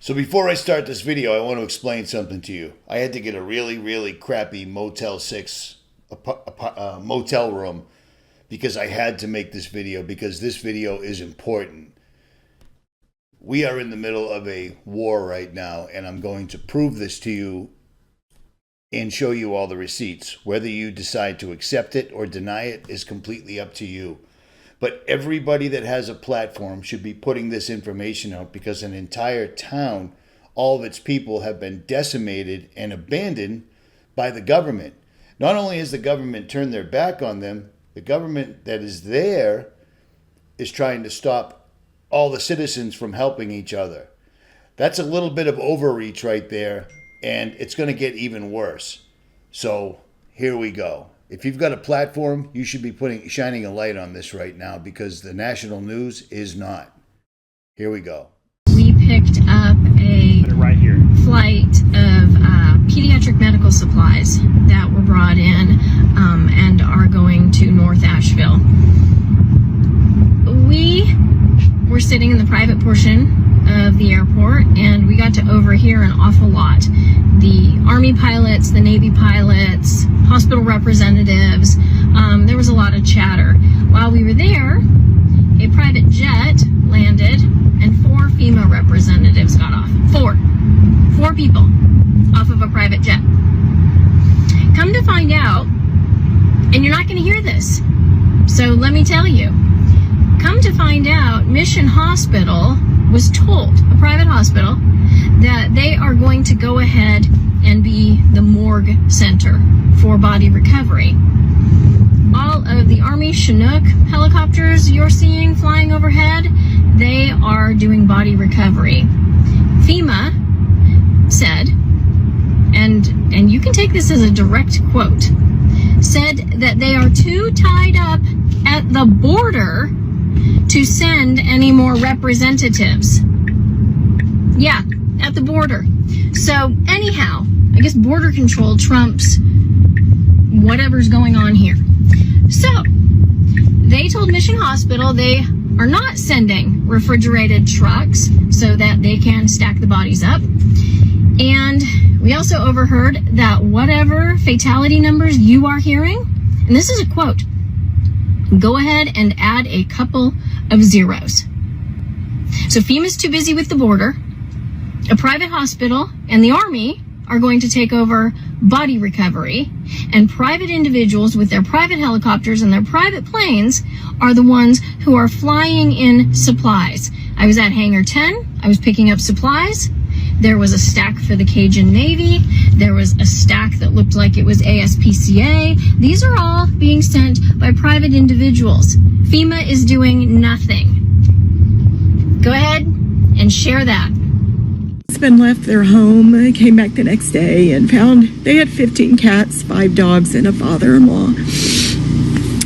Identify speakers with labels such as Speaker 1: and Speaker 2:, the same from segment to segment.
Speaker 1: So before I start this video, I want to explain something to you. I had to get a really crappy Motel 6 motel room because I had to make this video, because this video is important. We are in the middle of a war right now, and I'm going to prove this to you and show you all the receipts. Whether you decide to accept it or deny it is completely up to you. But everybody that has a platform should be putting this information out, because an entire town, all of its people have been decimated and abandoned by the government. Not only has the government turned their back on them, the government that is there is trying to stop all the citizens from helping each other. That's a little bit of overreach right there, and it's going to get even worse. So here we go. If you've got a platform, you should be shining a light on this right now, because the national news is not. Here we go.
Speaker 2: We picked up a flight of pediatric medical supplies that were brought in and are going to North Asheville. We were sitting in the private portion of the airport, and we got to overhear an awful lot. The Army pilots, the Navy pilots, hospital representatives, there was a lot of chatter. While we were there, a private jet landed and 4 FEMA representatives got off. Four people off of a private jet. Come to find out, and you're not going to hear this, so let me tell you. Come to find out, Mission Hospital was told, a private hospital, that they are going to go ahead and be the morgue center for body recovery. All of the Army Chinook helicopters you're seeing flying overhead, they are doing body recovery. FEMA said, and you can take this as a direct quote, said that they are too tied up at the border to send any more representatives. Yeah, at the border. So anyhow, I guess border control trumps whatever's going on here. So they told Mission Hospital they are not sending refrigerated trucks so that they can stack the bodies up. And we also overheard that whatever fatality numbers you are hearing, and this is a quote, go ahead and add a couple of zeros. So FEMA's too busy with the border. A private hospital and the Army are going to take over body recovery, and private individuals with their private helicopters and their private planes are the ones who are flying in supplies. I was at Hangar 10. I was picking up supplies. There was a stack for the Cajun Navy. There was a stack that looked like it was ASPCA. These are all being sent by private individuals. FEMA is doing nothing. Go ahead and share that.
Speaker 3: Husband left their home, came back the next day and found they had 15 cats, 5 dogs, and a father-in-law,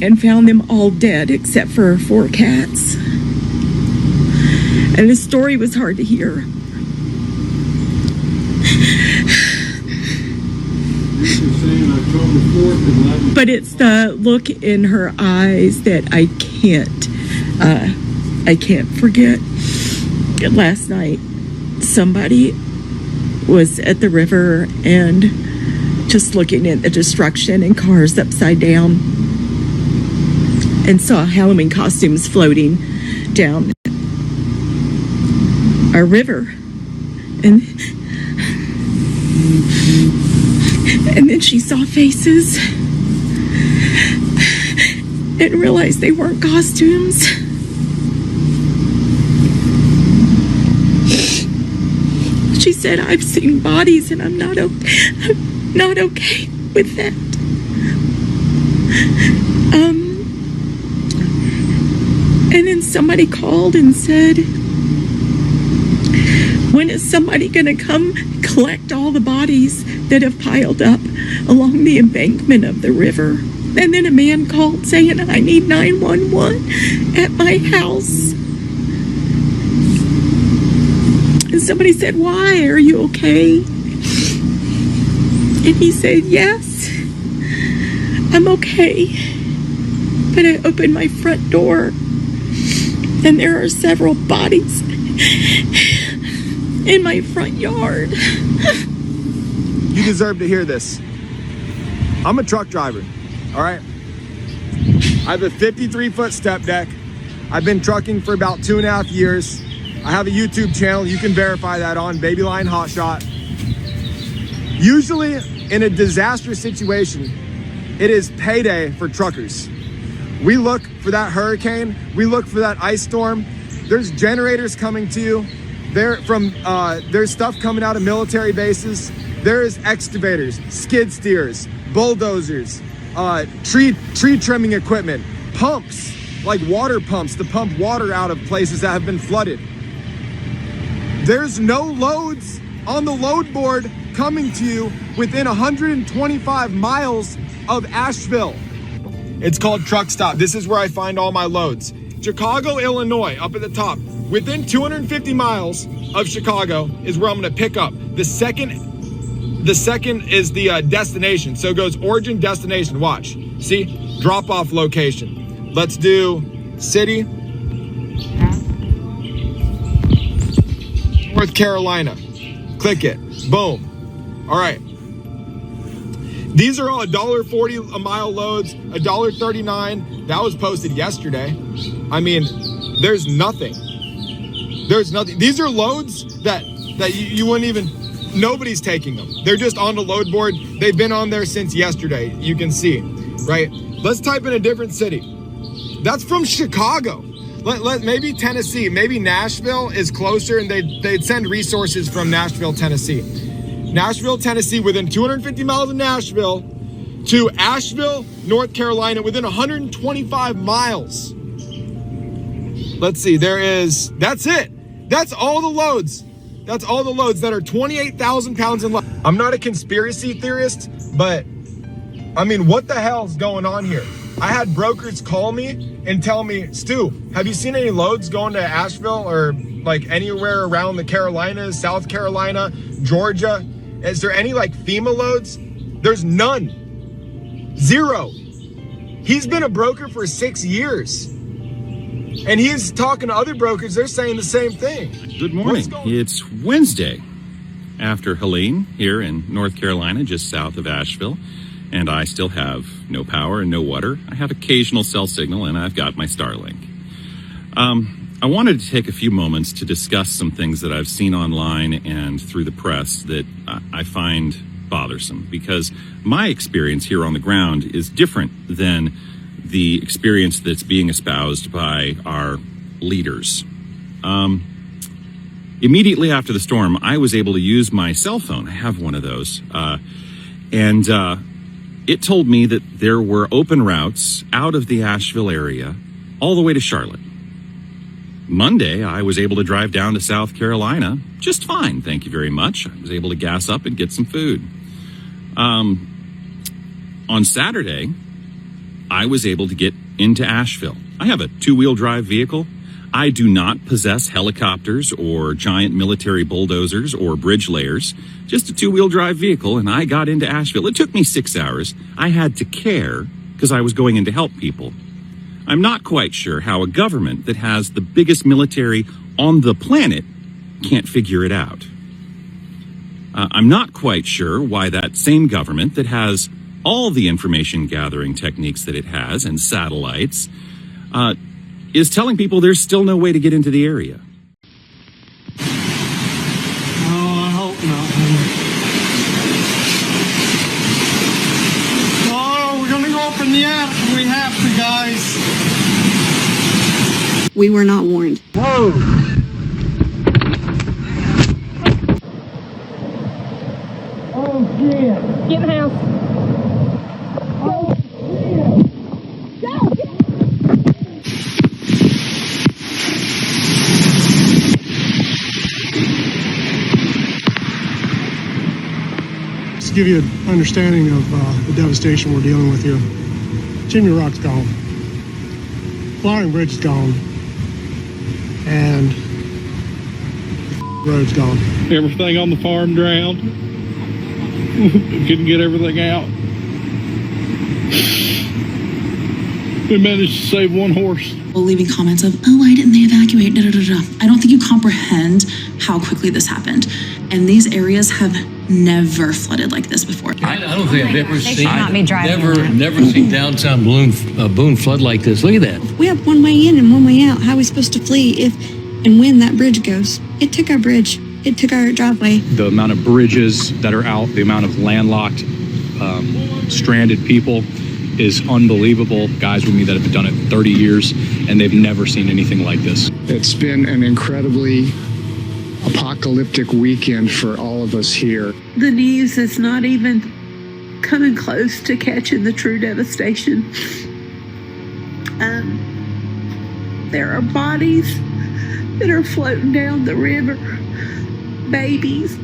Speaker 3: and found them all dead except for 4 cats. And the story was hard to hear. But it's the look in her eyes that I can't forget. Last night, somebody was at the river and just looking at the destruction and cars upside down, and saw Halloween costumes floating down our river. And then she saw faces and realized they weren't costumes. She said, I've seen bodies and I'm not okay with that. And then somebody called and said, when is somebody going to come collect all the bodies that have piled up along the embankment of the river? And then a man called saying, I need 911 at my house. And somebody said, why? Are you okay? And he said, yes, I'm okay. But I opened my front door and there are several bodies in my front yard.
Speaker 4: You deserve to hear this. I'm a truck driver, all right? I have a 53-foot step deck. I've been trucking for about 2.5 years. I have a YouTube channel. You can verify that on Babyline Hotshot. Usually in a disastrous situation, it is payday for truckers. We look for that hurricane. We look for that ice storm. There's generators coming to you. There's stuff coming out of military bases. There's excavators, skid steers, bulldozers, tree trimming equipment, pumps, like water pumps to pump water out of places that have been flooded. There's no loads on the load board coming to you within 125 miles of Asheville. It's called Truck Stop. This is where I find all my loads. Chicago, Illinois, up at the top. Within 250 miles of Chicago is where I'm gonna pick up. The second is the destination. So it goes origin, destination, watch. See, drop off location. Let's do city, North Carolina. Click it, boom. All right. These are all $1.40 a mile loads, $1.39. That was posted yesterday. I mean, there's nothing. There's nothing. These are loads that you wouldn't even, nobody's taking them. They're just on the load board. They've been on there since yesterday. You can see, right? Let's type in a different city. That's from Chicago. Maybe Tennessee, maybe Nashville is closer, and they'd send resources from Nashville, Tennessee. Nashville, Tennessee, within 250 miles of Nashville, to Asheville, North Carolina, within 125 miles. Let's see, that's it. That's all the loads. That's all the loads that are 28,000 pounds in load. I'm not a conspiracy theorist, but I mean, what the hell's going on here? I had brokers call me and tell me, Stu, have you seen any loads going to Asheville or like anywhere around the Carolinas, South Carolina, Georgia? Is there any like FEMA loads? There's none. Zero. He's been a broker for 6 years. And he's talking to other brokers. They're saying the same thing.
Speaker 5: Good morning. It's Wednesday after Helene here in North Carolina, just south of Asheville. And I still have no power and no water. I have occasional cell signal, and I've got my Starlink. I wanted to take a few moments to discuss some things that I've seen online and through the press that I find bothersome, because my experience here on the ground is different than the experience that's being espoused by our leaders. Immediately after the storm, I was able to use my cell phone. I have one of those. And it told me that there were open routes out of the Asheville area all the way to Charlotte. Monday, I was able to drive down to South Carolina just fine, thank you very much. I was able to gas up and get some food. On Saturday, I was able to get into Asheville. I have a two-wheel drive vehicle. I do not possess helicopters or giant military bulldozers or bridge layers, just a two-wheel drive vehicle, and I got into Asheville. It took me 6 hours. I had to care because I was going in to help people. I'm not quite sure how a government that has the biggest military on the planet can't figure it out. I'm not quite sure why that same government that has all the information gathering techniques that it has and satellites is telling people there's still no way to get into the area.
Speaker 6: Oh, I hope not. Oh, we're gonna go up in the attic if we have to, guys.
Speaker 7: We were not warned.
Speaker 6: Whoa. Oh, shit.
Speaker 2: Get in the house.
Speaker 6: Oh, shit.
Speaker 2: Go!
Speaker 8: Just to give you an understanding of the devastation we're dealing with here. Chimney Rock's gone. Flowering Bridge is gone. And the road's gone.
Speaker 9: Everything on the farm drowned. Couldn't get everything out. We managed to save one horse.
Speaker 7: Leaving comments of, oh, why didn't they evacuate? Da, da, da, da. I don't think you comprehend how quickly this happened. And these areas have never flooded like this before.
Speaker 10: I don't think I've ever
Speaker 11: They should
Speaker 10: seen,
Speaker 11: not be driving
Speaker 10: never seen downtown Boone flood like this. Look at that.
Speaker 12: We have one way in and one way out. How are we supposed to flee if and when that bridge goes? It took our bridge. It took our driveway.
Speaker 13: The amount of bridges that are out, the amount of landlocked, stranded people is unbelievable. Guys with me that have done it 30 years, and they've never seen anything like this.
Speaker 14: It's been an incredibly apocalyptic weekend for all of us here.
Speaker 3: The news is not even coming close to catching the true devastation. There are bodies that are floating down the river, babies.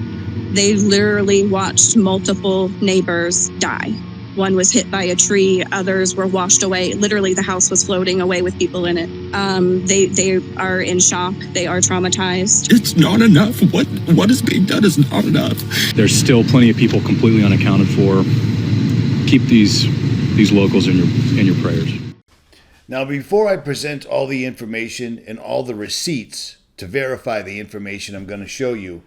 Speaker 7: They literally watched multiple neighbors die. One was hit by a tree, others were washed away. Literally, the house was floating away with people in it. They are in shock. They are traumatized.
Speaker 5: It's not enough. What is being done is not enough.
Speaker 13: There's still plenty of people completely unaccounted for. Keep these locals in your prayers.
Speaker 1: Now, before I present all the information and all the receipts to verify the information I'm going to show you,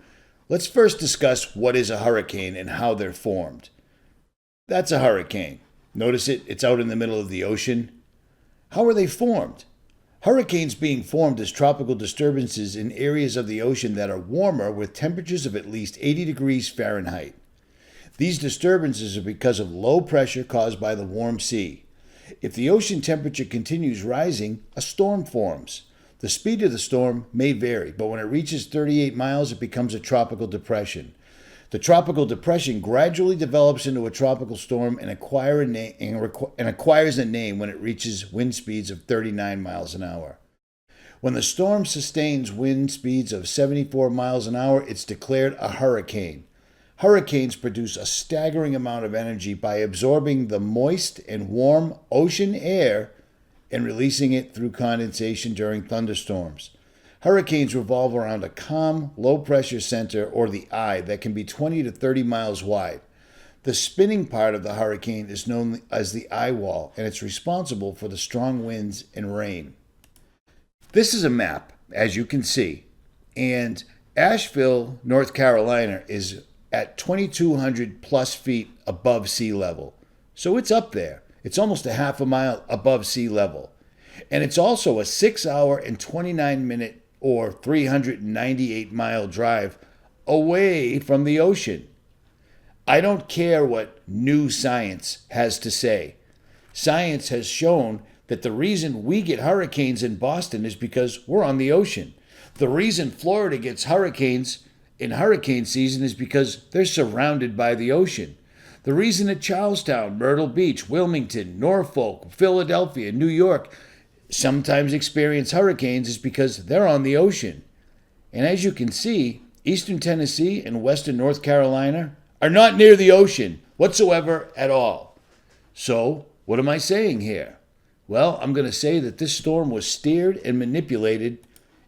Speaker 1: let's first discuss what is a hurricane and how they're formed. That's a hurricane. Notice it? It's out in the middle of the ocean. How are they formed? Hurricanes being formed as tropical disturbances in areas of the ocean that are warmer with temperatures of at least 80 degrees Fahrenheit. These disturbances are because of low pressure caused by the warm sea. If the ocean temperature continues rising, a storm forms. The speed of the storm may vary, but when it reaches 38 miles, it becomes a tropical depression. The tropical depression gradually develops into a tropical storm and acquires a name when it reaches wind speeds of 39 miles an hour. When the storm sustains wind speeds of 74 miles an hour, it's declared a hurricane. Hurricanes produce a staggering amount of energy by absorbing the moist and warm ocean air and releasing it through condensation during thunderstorms. Hurricanes revolve around a calm, low-pressure center, or the eye, that can be 20 to 30 miles wide. The spinning part of the hurricane is known as the eye wall, and it's responsible for the strong winds and rain. This is a map, as you can see, and Asheville, North Carolina is at 2,200 plus feet above sea level. So it's up there. It's almost a half a mile above sea level. And it's also a 6-hour and 29-minute or 398-mile drive away from the ocean. I don't care what new science has to say. Science has shown that the reason we get hurricanes in Boston is because we're on the ocean. The reason Florida gets hurricanes in hurricane season is because they're surrounded by the ocean. The reason that Charlestown, Myrtle Beach, Wilmington, Norfolk, Philadelphia, New York sometimes experience hurricanes is because they're on the ocean. And as you can see, eastern Tennessee and western North Carolina are not near the ocean whatsoever at all. So, what am I saying here? Well, I'm going to say that this storm was steered and manipulated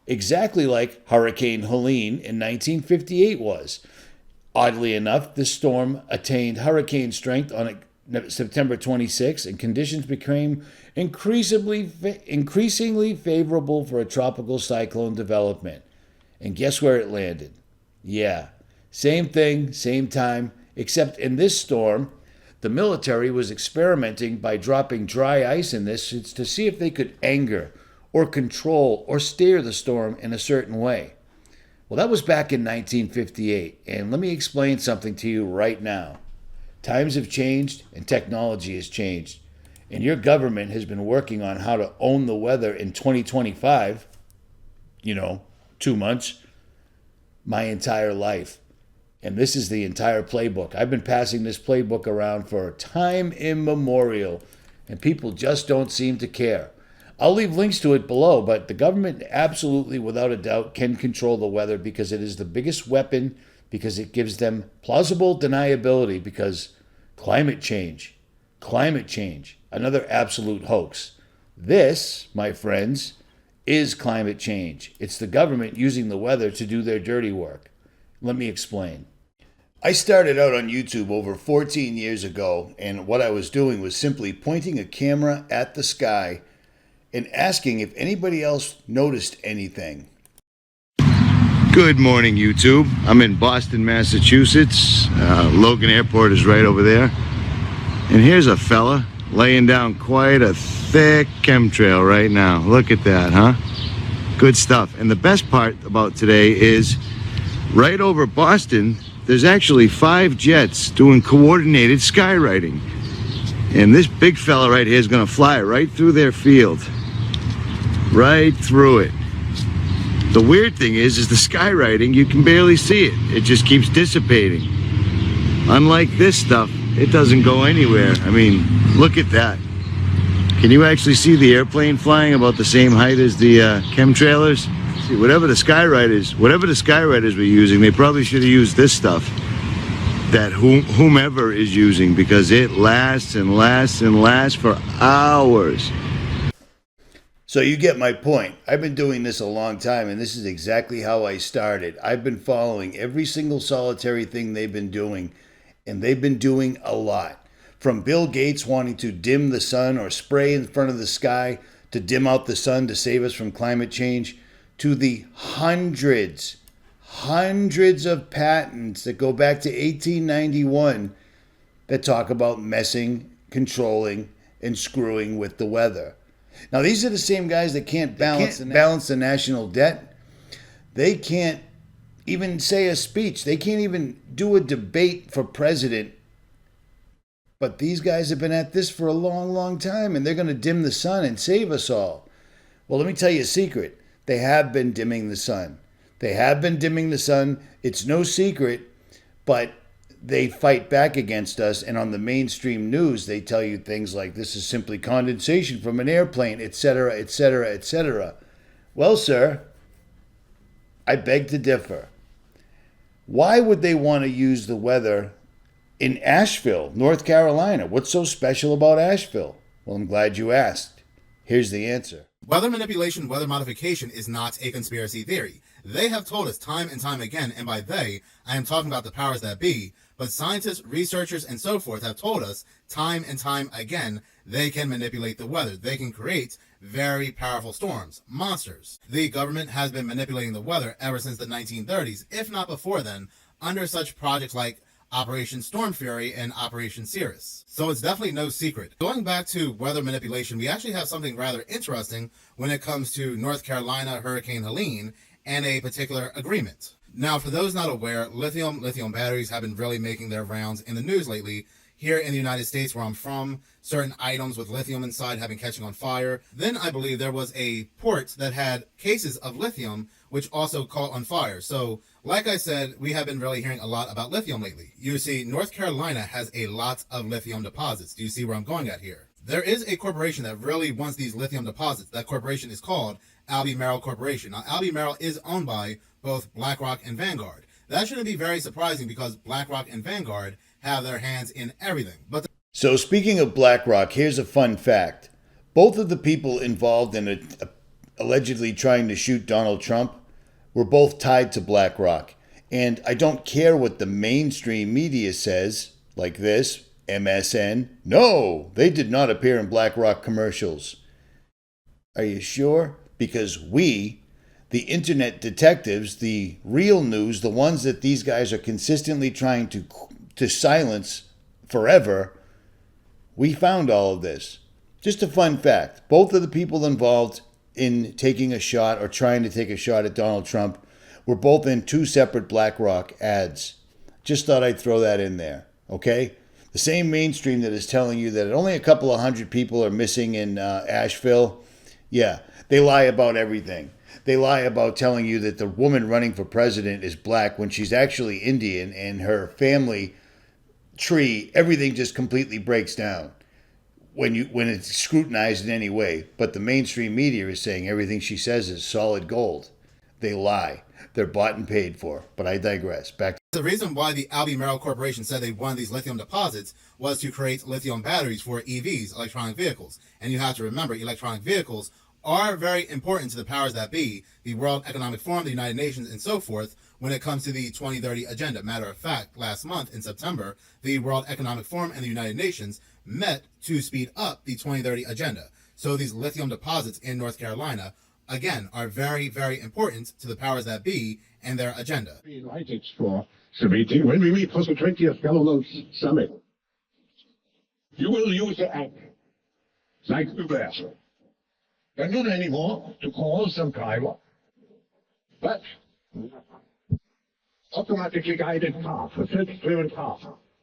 Speaker 1: exactly like Hurricane Helene in 1958 was. Oddly enough, this storm attained hurricane strength on September 26, and conditions became increasingly favorable for a tropical cyclone development. And guess where it landed? Yeah, same thing, same time, except in this storm, the military was experimenting by dropping dry ice in this to see if they could anger or control or steer the storm in a certain way. Well, that was back in 1958, and let me explain something to you right now. Times have changed and technology has changed, and your government has been working on how to own the weather in 2025, 2 months, my entire life. And this is the entire playbook. I've been passing this playbook around for time immemorial, and people just don't seem to care. I'll leave links to it below, but the government absolutely, without a doubt, can control the weather because it is the biggest weapon, because it gives them plausible deniability, because climate change, another absolute hoax. This, my friends, is climate change. It's the government using the weather to do their dirty work. Let me explain. I started out on YouTube over 14 years ago, and what I was doing was simply pointing a camera at the sky and asking if anybody else noticed anything. Good morning, YouTube. I'm in Boston, Massachusetts. Logan Airport is right over there. And here's a fella laying down quite a thick chemtrail right now. Look at that, huh? Good stuff. And the best part about today is right over Boston, there's actually 5 jets doing coordinated skywriting. And this big fella right here is going to fly right through their field. Right through it. The weird thing is the skywriting, you can barely see it. It just keeps dissipating. Unlike this stuff, it doesn't go anywhere. I mean, look at that. Can you actually see the airplane flying about the same height as the chemtrailers? See, whatever the skywriters were using, they probably should have used this stuff that whomever is using, because it lasts and lasts and lasts for hours. So you get my point. I've been doing this a long time, and this is exactly how I started. I've been following every single solitary thing they've been doing, and they've been doing a lot. From Bill Gates wanting to dim the sun or spray in front of the sky to dim out the sun to save us from climate change, to the hundreds of patents that go back to 1891 that talk about messing, controlling, and screwing with the weather. Now, these are the same guys that can't balance the national debt. They can't even say a speech. They can't even do a debate for president. But these guys have been at this for a long, long time, and they're going to dim the sun and save us all. Well, let me tell you a secret. They have been dimming the sun. They have been dimming the sun. It's no secret, but they fight back against us, and on the mainstream news, they tell you things like this is simply condensation from an airplane, etc., etc., etc. Well, sir, I beg to differ. Why would they want to use the weather in Asheville, North Carolina? What's so special about Asheville? Well, I'm glad you asked. Here's the answer.
Speaker 11: Weather manipulation, weather modification is not a conspiracy theory. They have told us time and time again, and by they, I am talking about the powers that be, but scientists, researchers, and so forth have told us time and time again they can manipulate the weather. They can create very powerful storms, monsters. The government has been manipulating the weather ever since the 1930s, if not before then, under such projects like Operation Storm Fury and Operation Cirrus. So it's definitely no secret. Going back to weather manipulation, we actually have something rather interesting when it comes to North Carolina Hurricane Helene and a particular agreement. Now, for those not aware, lithium batteries have been really making their rounds in the news lately. Here in the United States, where I'm from, certain items with lithium inside have been catching on fire. Then I believe there was a port that had cases of lithium, which also caught on fire. So, like I said, we have been really hearing a lot about lithium lately. You see, North Carolina has a lot of lithium deposits. Do you see where I'm going at here? There is a corporation that really wants these lithium deposits. That corporation is called Albemarle Corporation. Now, Albemarle is owned by both BlackRock and Vanguard. That shouldn't be very surprising because BlackRock and Vanguard have their hands in everything.
Speaker 1: So speaking of BlackRock, here's a fun fact. Both of the people involved in allegedly trying to shoot Donald Trump were both tied to BlackRock. And I don't care what the mainstream media says, like this, MSN. No, they did not appear in BlackRock commercials. Are you sure? Because we, the internet detectives, the real news, the ones that these guys are consistently trying to silence forever, we found all of this. Just a fun fact. Both of the people involved in taking a shot or trying to take a shot at Donald Trump were both in 2 separate BlackRock ads. Just thought I'd throw that in there, okay? The same mainstream that is telling you that only a couple of hundred people are missing in Asheville, yeah, they lie about everything. They lie about telling you that the woman running for president is black when she's actually Indian, and her family tree, everything just completely breaks down when it's scrutinized in any way. But the mainstream media is saying everything she says is solid gold. They lie. They're bought and paid for. But I digress. Back to
Speaker 11: the reason why the Albemarle Corporation said they wanted these lithium deposits was to create lithium batteries for EVs, electronic vehicles. And you have to remember, electronic vehicles are very important to the powers that be, the World Economic Forum, the United Nations, and so forth, when it comes to the 2030 agenda. Matter of fact, last month in September, the World Economic Forum and the United Nations met to speed up the 2030 agenda. So these lithium deposits in North Carolina again, are very, very important to the powers that be and their agenda.
Speaker 15: Be invited for the meeting when we meet for the 20th Government Summit. You will use the app like Uber, but not anymore to call some driver, but automatically guided car, a self-driven car,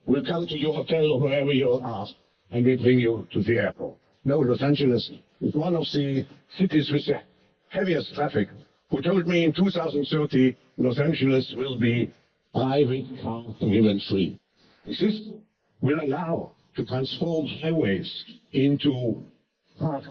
Speaker 15: will come to your hotel or wherever you are and will bring you to the airport. No, Los Angeles is one of the cities with the heaviest traffic, who told me in 2030 Los Angeles will be private car driven free. This will allow to transform highways into parks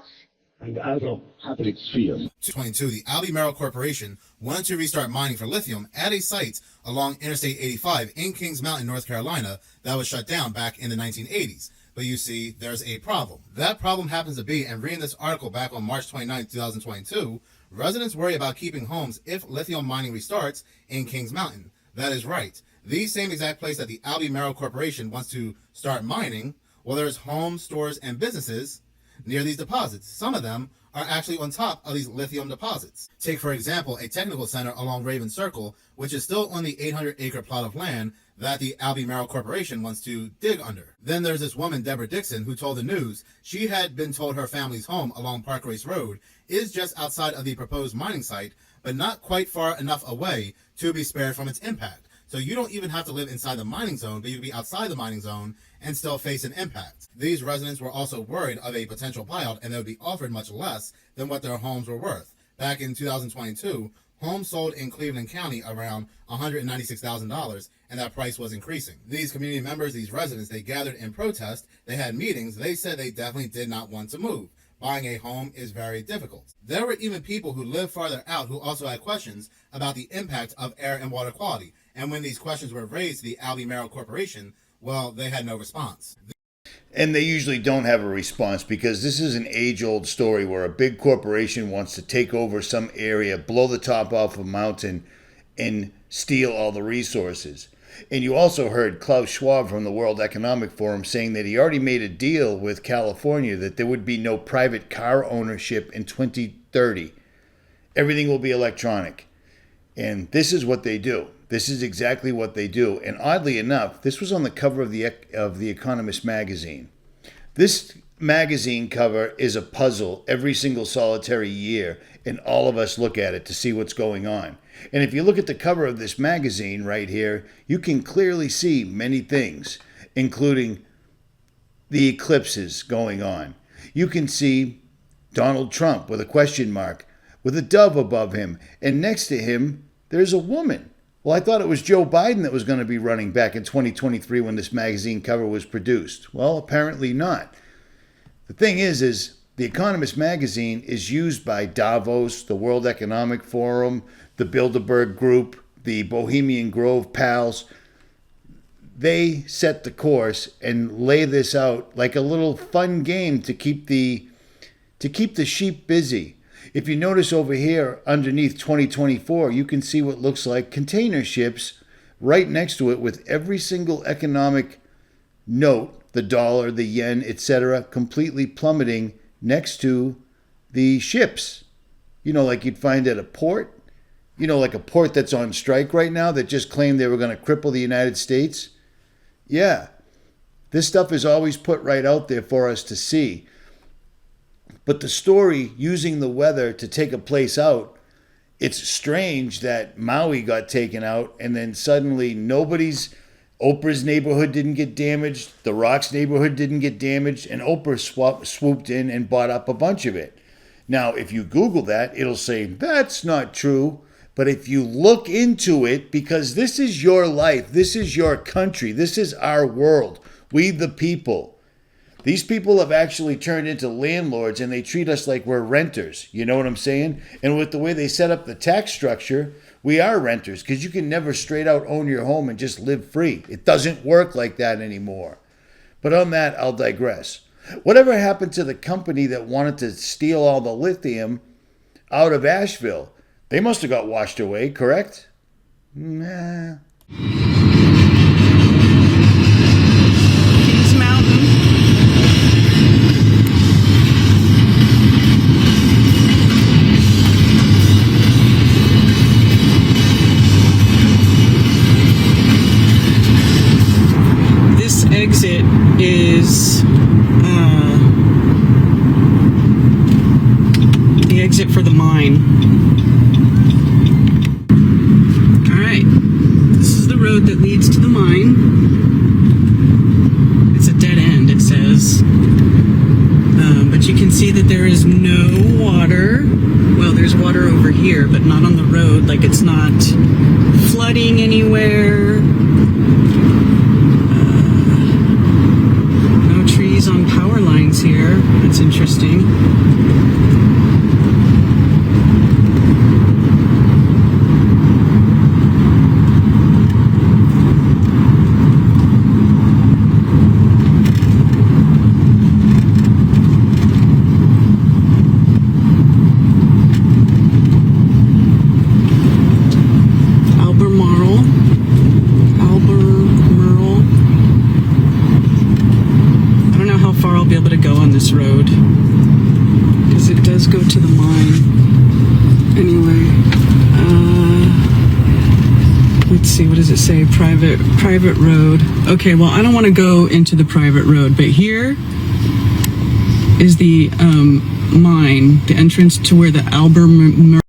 Speaker 15: and other public spheres.
Speaker 11: 2022, the Albemarle Corporation wanted to restart mining for lithium at a site along Interstate 85 in Kings Mountain, North Carolina, that was shut down back in the 1980s. But you see, there's a problem. That problem happens to be, and reading this article back on March 29, 2022, residents worry about keeping homes if lithium mining restarts in Kings Mountain. That is right. The same exact place that the Albemarle Corporation wants to start mining, well, there's homes, stores, and businesses near these deposits. Some of them are actually on top of these lithium deposits. Take, for example, a technical center along Raven Circle, which is still on the 800-acre plot of land that the Albemarle Corporation wants to dig under. Then there's this woman, Deborah Dixon, who told the news she had been told her family's home along Park Race Road is just outside of the proposed mining site, but not quite far enough away to be spared from its impact. So you don't even have to live inside the mining zone, but you can be outside the mining zone and still face an impact. These residents were also worried of a potential buyout, and they would be offered much less than what their homes were worth. Back in 2022, homes sold in Cleveland County around $196,000, and that price was increasing. These community members, these residents, they gathered in protest, they had meetings, they said they definitely did not want to move. Buying a home is very difficult. There were even people who live farther out who also had questions about the impact of air and water quality. And when these questions were raised to the Albemarle Corporation, well, they had no response.
Speaker 1: And they usually don't have a response because this is an age-old story where a big corporation wants to take over some area, blow the top off a mountain, and steal all the resources. And you also heard Klaus Schwab from the World Economic Forum saying that he already made a deal with California that there would be no private car ownership in 2030. Everything will be electronic. And this is what they do. This is exactly what they do. And oddly enough, this was on the cover of the Economist magazine. This magazine cover is a puzzle every single solitary year, and all of us look at it to see what's going on. And if you look at the cover of this magazine right here, you can clearly see many things, including the eclipses going on. You can see Donald Trump with a question mark, with a dove above him, and next to him, there's a woman. Well, I thought it was Joe Biden that was going to be running back in 2023 when this magazine cover was produced. Well, apparently not. The thing is the Economist magazine is used by Davos, the World Economic Forum, the Bilderberg Group, the Bohemian Grove Pals. They set the course and lay this out like a little fun game to keep the sheep busy. If you notice over here underneath 2024, you can see what looks like container ships right next to it with every single economic note, the dollar, the yen, etc., completely plummeting next to the ships. You know, like you'd find at a port. You know, like a port that's on strike right now that just claimed they were going to cripple the United States. Yeah, this stuff is always put right out there for us to see. But the story using the weather to take a place out, it's strange that Maui got taken out and then suddenly Oprah's neighborhood didn't get damaged, The Rock's neighborhood didn't get damaged, and Oprah swooped in and bought up a bunch of it. Now, if you Google that, it'll say, that's not true. But if you look into it, because this is your life, this is your country, this is our world, we the people. These people have actually turned into landlords and they treat us like we're renters. You know what I'm saying? And with the way they set up the tax structure, we are renters because you can never straight out own your home and just live free. It doesn't work like that anymore. But on that, I'll digress. Whatever happened to the company that wanted to steal all the lithium out of Asheville? They must have got washed away, correct? Nah.
Speaker 16: Kings Mountain.
Speaker 3: here, but not on the road. Like, it's not flooding anywhere. No trees on power lines here. That's interesting. Road, because it does go to the mine. Anyway, let's see, what does it say? Private road. Okay, well, I don't want to go into the private road, but here is the mine, the entrance to where the Alberman.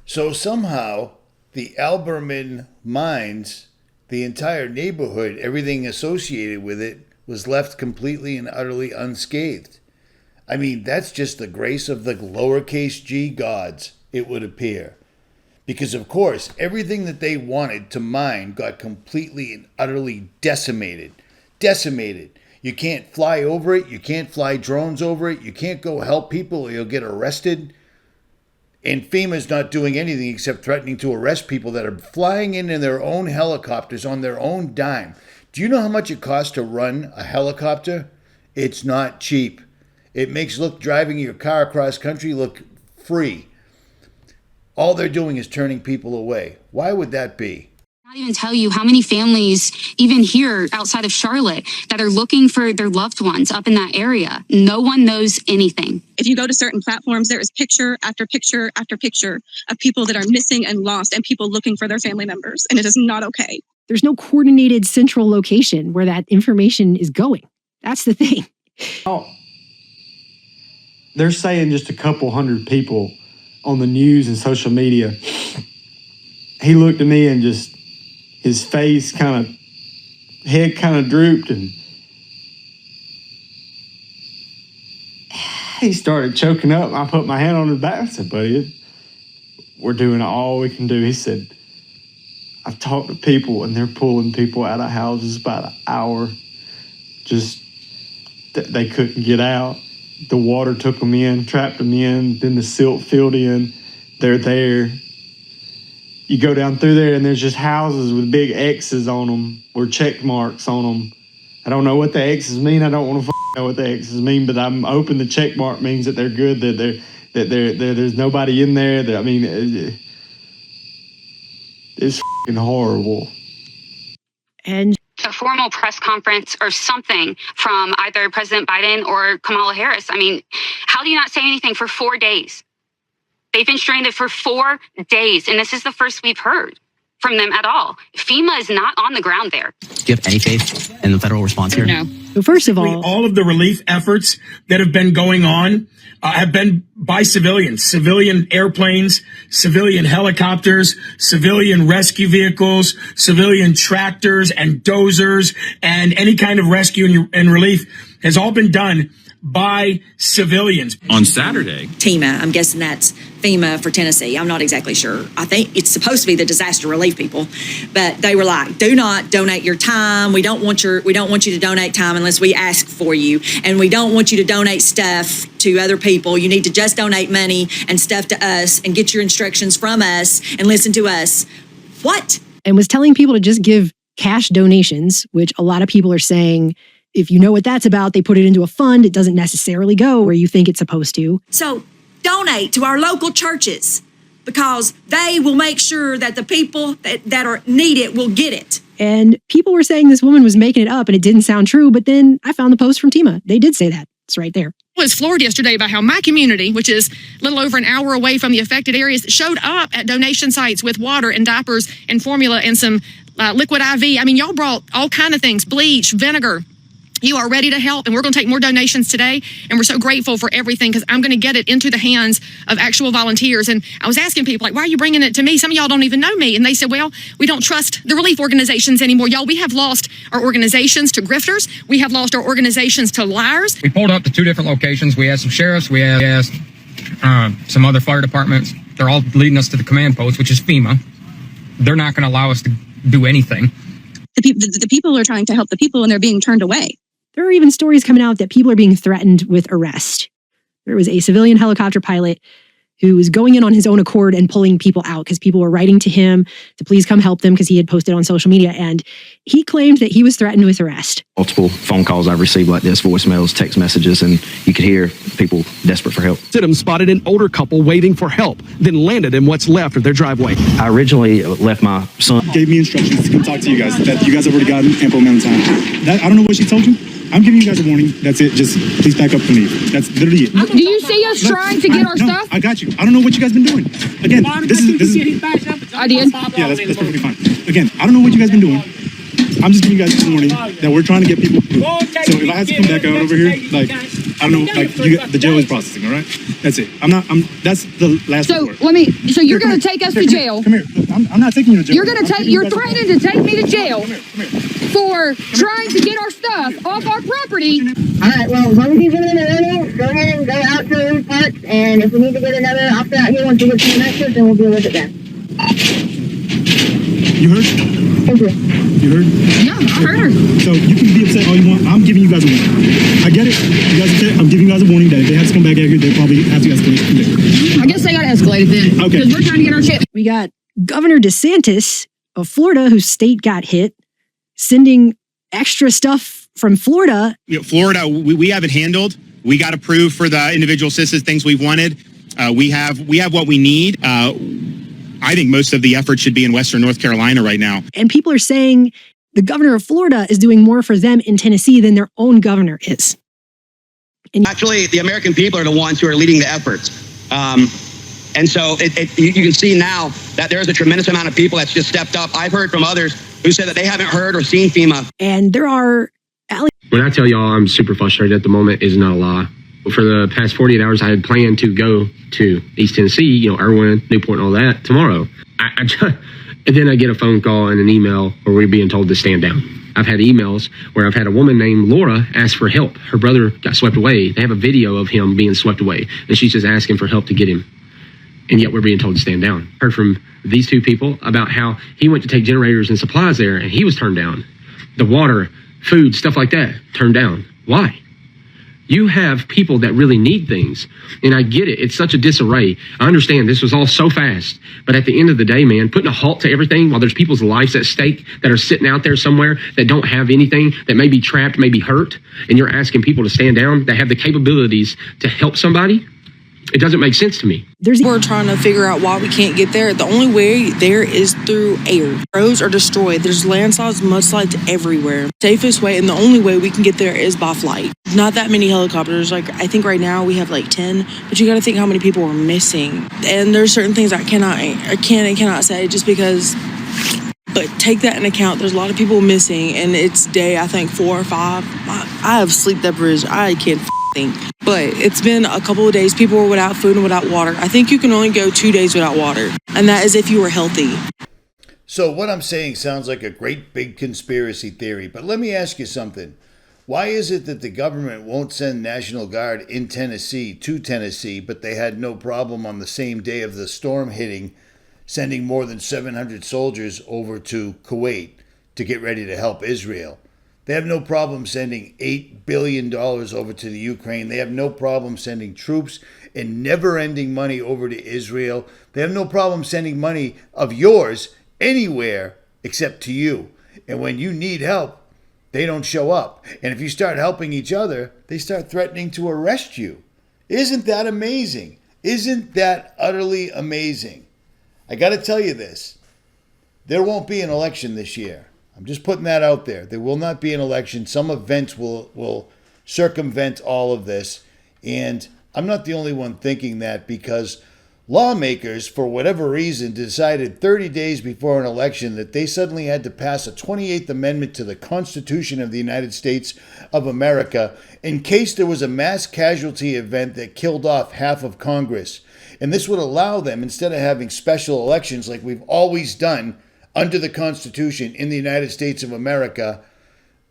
Speaker 1: So somehow the Alberman mines, the entire neighborhood, everything associated with it, was left completely and utterly unscathed. I mean, that's just the grace of the lowercase g gods, it would appear. Because, of course, everything that they wanted to mine got completely and utterly decimated. Decimated. You can't fly over it. You can't fly drones over it. You can't go help people or you'll get arrested. And FEMA's not doing anything except threatening to arrest people that are flying in their own helicopters on their own dime. Do you know how much it costs to run a helicopter? It's not cheap. It makes driving your car across country look free. All they're doing is turning people away. Why would that be?
Speaker 16: Not even tell you how many families, even here outside of Charlotte, that are looking for their loved ones up in that area. No one knows anything.
Speaker 7: If you go to certain platforms, there is picture after picture after picture of people that are missing and lost and people looking for their family members. And it is not okay.
Speaker 17: There's no coordinated central location where that information is going. That's the thing.
Speaker 18: Oh, they're saying just a couple hundred people on the news and social media. He looked at me and just, his face head kind of drooped, and he started choking up. I put my hand on his back and said, buddy, we're doing all we can do. He said, I've talked to people and they're pulling people out of houses about an hour. Just they couldn't get out. The water took them in, trapped them in, then the silt filled in. They're there. You go down through there and there's just houses with big X's on them or check marks on them. I don't know what the X's mean. I don't want to know what the X's mean, but I'm hoping the check mark means that they're good, that there's nobody in there. It's horrible.
Speaker 17: And
Speaker 16: a formal press conference or something from either President Biden or Kamala Harris. I mean, how do you not say anything for 4 days? They've been stranded for 4 days, and this is the first we've heard from them at all. FEMA is not on the ground there.
Speaker 19: Do you have any faith in the federal response here?
Speaker 16: No.
Speaker 17: So first of all
Speaker 20: of the relief efforts that have been going on have been by civilians, civilian airplanes, civilian helicopters, civilian rescue vehicles, civilian tractors and dozers, and any kind of rescue and relief has all been done by civilians.
Speaker 5: On Saturday,
Speaker 21: TEMA, I'm guessing that's FEMA for Tennessee. I'm not exactly sure. I think it's supposed to be the disaster relief people, but they were like, do not donate your time. We don't want you to donate time unless we ask for you. And we don't want you to donate stuff to other people. You need to just donate money and stuff to us and get your instructions from us and listen to us. What?
Speaker 17: And was telling people to just give cash donations, which a lot of people are saying, if you know what that's about, they put it into a fund. It doesn't necessarily go where you think it's supposed to.
Speaker 21: So donate to our local churches because they will make sure that the people that are need it will get it.
Speaker 17: And people were saying this woman was making it up and it didn't sound true. But then I found the post from TEMA. They did say that. It's right there.
Speaker 22: I was floored yesterday by how my community, which is a little over an hour away from the affected areas, showed up at donation sites with water and diapers and formula and some liquid IV. I mean, y'all brought all kind of things, bleach, vinegar. You are ready to help, and we're going to take more donations today, and we're so grateful for everything because I'm going to get it into the hands of actual volunteers. And I was asking people, like, why are you bringing it to me? Some of y'all don't even know me. And they said, well, we don't trust the relief organizations anymore. Y'all, we have lost our organizations to grifters. We have lost our organizations to liars.
Speaker 23: We pulled up to 2 different locations. We asked some sheriffs. We asked some other fire departments.
Speaker 4: They're all leading us to the command post, which is FEMA. They're not going to allow us to do anything.
Speaker 7: The people are trying to help the people and they're being turned away.
Speaker 17: There are even stories coming out that people are being threatened with arrest. There was a civilian helicopter pilot who was going in on his own accord and pulling people out because people were writing to him to please come help them because he had posted on social media. And he claimed that he was threatened with arrest.
Speaker 19: Multiple phone calls I've received like this, voicemails, text messages, and you could hear people desperate for help.
Speaker 6: Stidham spotted an older couple waiting for help, then landed in what's left of their driveway.
Speaker 19: I originally left my son.
Speaker 23: Gave me instructions to come talk to you guys, that you guys have already gotten ample amount of time. I don't know what she told you. I'm giving you guys a warning. That's it. Just please back up and leave. That's literally it.
Speaker 22: Do you see us trying to get our stuff?
Speaker 23: I got you. I don't know what you guys been doing. Again, this is.
Speaker 22: I did.
Speaker 23: Yeah, that's perfectly fine. Again, I don't know what you guys been doing. I'm just giving you guys a warning that we're trying to get people through. So if I have to come back out over here, like, I don't know, like, the jail is processing, all right? That's it. That's the last report.
Speaker 22: So you're going to take us to jail.
Speaker 23: Come here. Look, I'm not taking you to jail.
Speaker 22: You're threatening to take me to jail for trying to get our stuff off our property.
Speaker 24: All right, well, as long as you give it an warning, go ahead and go out to the parts, and if we need to get another officer out here once we get to the nexus, then we'll deal with it then.
Speaker 23: You heard?
Speaker 24: Thank you.
Speaker 23: You heard?
Speaker 22: Yeah, I heard her.
Speaker 23: So you can be upset all you want. I'm giving you guys a warning. I get it. You guys upset. I'm giving you guys a warning that if they have to come back out here, they probably have to escalate from there.
Speaker 22: I guess they got to escalate it then.
Speaker 23: Okay.
Speaker 22: Because we're trying to get our shit.
Speaker 17: We got Governor DeSantis of Florida, whose state got hit, sending extra stuff from Florida.
Speaker 25: Florida, we have it handled. We got approved for the individual assistance things we've wanted. We have what we need. I think most of the effort should be in Western North Carolina right now.
Speaker 17: And people are saying the governor of Florida is doing more for them in Tennessee than their own governor is. And
Speaker 26: actually, the American people are the ones who are leading the efforts. And so you can see now that there's a tremendous amount of people that's just stepped up. I've heard from others who said that they haven't heard or seen FEMA.
Speaker 17: And there are...
Speaker 27: When I tell y'all I'm super frustrated at the moment is not a lie. For the past 48 hours, I had planned to go to East Tennessee, Irwin, Newport, and all that tomorrow. And then I get a phone call and an email where we're being told to stand down. I've had emails where I've had a woman named Laura ask for help. Her brother got swept away. They have a video of him being swept away, and she's just asking for help to get him. And yet we're being told to stand down. Heard from these two people about how he went to take generators and supplies there, and he was turned down. The water, food, stuff like that, turned down. Why? You have people that really need things. And I get it. It's such a disarray. I understand this was all so fast. But at the end of the day, man, putting a halt to everything while there's people's lives at stake that are sitting out there somewhere that don't have anything, that may be trapped, may be hurt, and you're asking people to stand down that have the capabilities to help somebody, it doesn't make sense to me.
Speaker 28: We're trying to figure out why we can't get there. The only way there is through air. Roads are destroyed. There's landslides, mudslides everywhere. Safest way and the only way we can get there is by flight. Not that many helicopters. Like, I think right now we have like 10, but you got to think how many people are missing. And there's certain things I can and cannot say just because. But take that in account. There's a lot of people missing, and it's day, I think, 4 or 5. I have sleep deprivation. I can't think. But it's been a couple of days. People were without food and without water. I think you can only go 2 days without water, and that is if you were healthy.
Speaker 1: So what I'm saying sounds like a great big conspiracy theory, but let me ask you something. Why is it that the government won't send National Guard in Tennessee to Tennessee, but they had no problem on the same day of the storm hitting sending more than 700 soldiers over to Kuwait to get ready to help Israel? They have no problem sending $8 billion over to the Ukraine. They have no problem sending troops and never-ending money over to Israel. They have no problem sending money of yours anywhere except to you. And when you need help, they don't show up. And if you start helping each other, they start threatening to arrest you. Isn't that amazing? Isn't that utterly amazing? I got to tell you this. There won't be an election this year. I'm just putting that out there. There will not be an election. Some events will circumvent all of this. And I'm not the only one thinking that, because lawmakers, for whatever reason, decided 30 days before an election that they suddenly had to pass a 28th Amendment to the Constitution of the United States of America in case there was a mass casualty event that killed off half of Congress. And this would allow them, instead of having special elections like we've always done under the Constitution in the United States of America,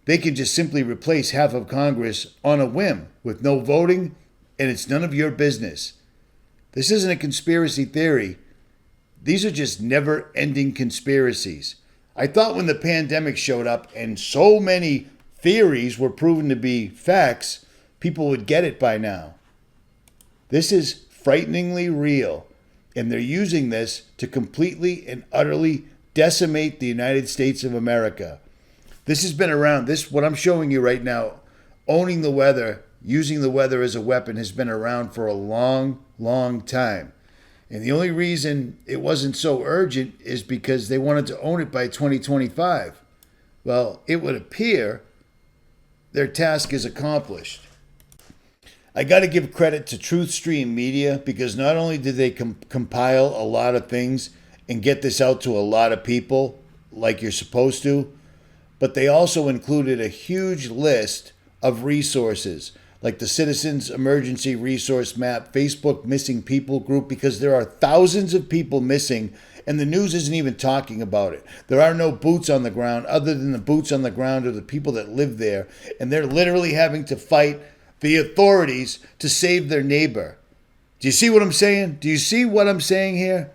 Speaker 1: they can just simply replace half of Congress on a whim with no voting, and it's none of your business. This isn't a conspiracy theory. These are just never-ending conspiracies. I thought when the pandemic showed up and so many theories were proven to be facts, people would get it by now. This is frighteningly real, and they're using this to completely and utterly decimate the United States of America. This has been around. This, what I'm showing you right now, owning the weather, using the weather as a weapon, has been around for a long, long time. And the only reason it wasn't so urgent is because they wanted to own it by 2025. Well, it would appear their task is accomplished. I got to give credit to Truthstream Media, because not only did they compile a lot of things and get this out to a lot of people like you're supposed to, but they also included a huge list of resources like the Citizens Emergency Resource Map, Facebook Missing People group, because there are thousands of people missing and the news isn't even talking about it. There are no boots on the ground other than the boots on the ground of the people that live there, and they're literally having to fight the authorities to save their neighbor. Do you see what I'm saying? Do you see what I'm saying here?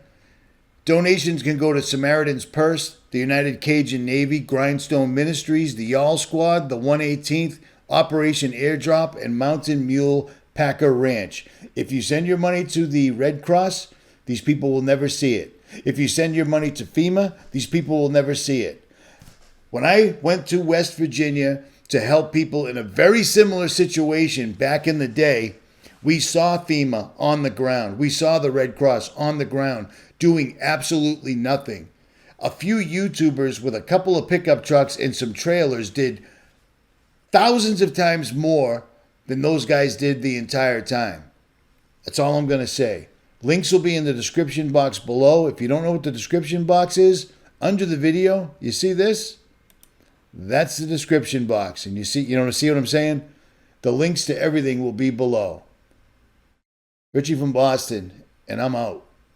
Speaker 1: Donations can go to Samaritan's Purse, the United Cajun Navy, Grindstone Ministries, the Y'all Squad, the 118th, Operation Airdrop, and Mountain Mule Packer Ranch. If you send your money to the Red Cross, these people will never see it. If you send your money to FEMA, these people will never see it. When I went to West Virginia to help people in a very similar situation back in the day, we saw FEMA on the ground. We saw the Red Cross on the ground doing absolutely nothing. A few YouTubers with a couple of pickup trucks and some trailers did thousands of times more than those guys did the entire time. That's all I'm going to say. Links will be in the description box below. If you don't know what the description box is, under the video, you see this? That's the description box. And you see what I'm saying? The links to everything will be below. Richie from Boston, and I'm out.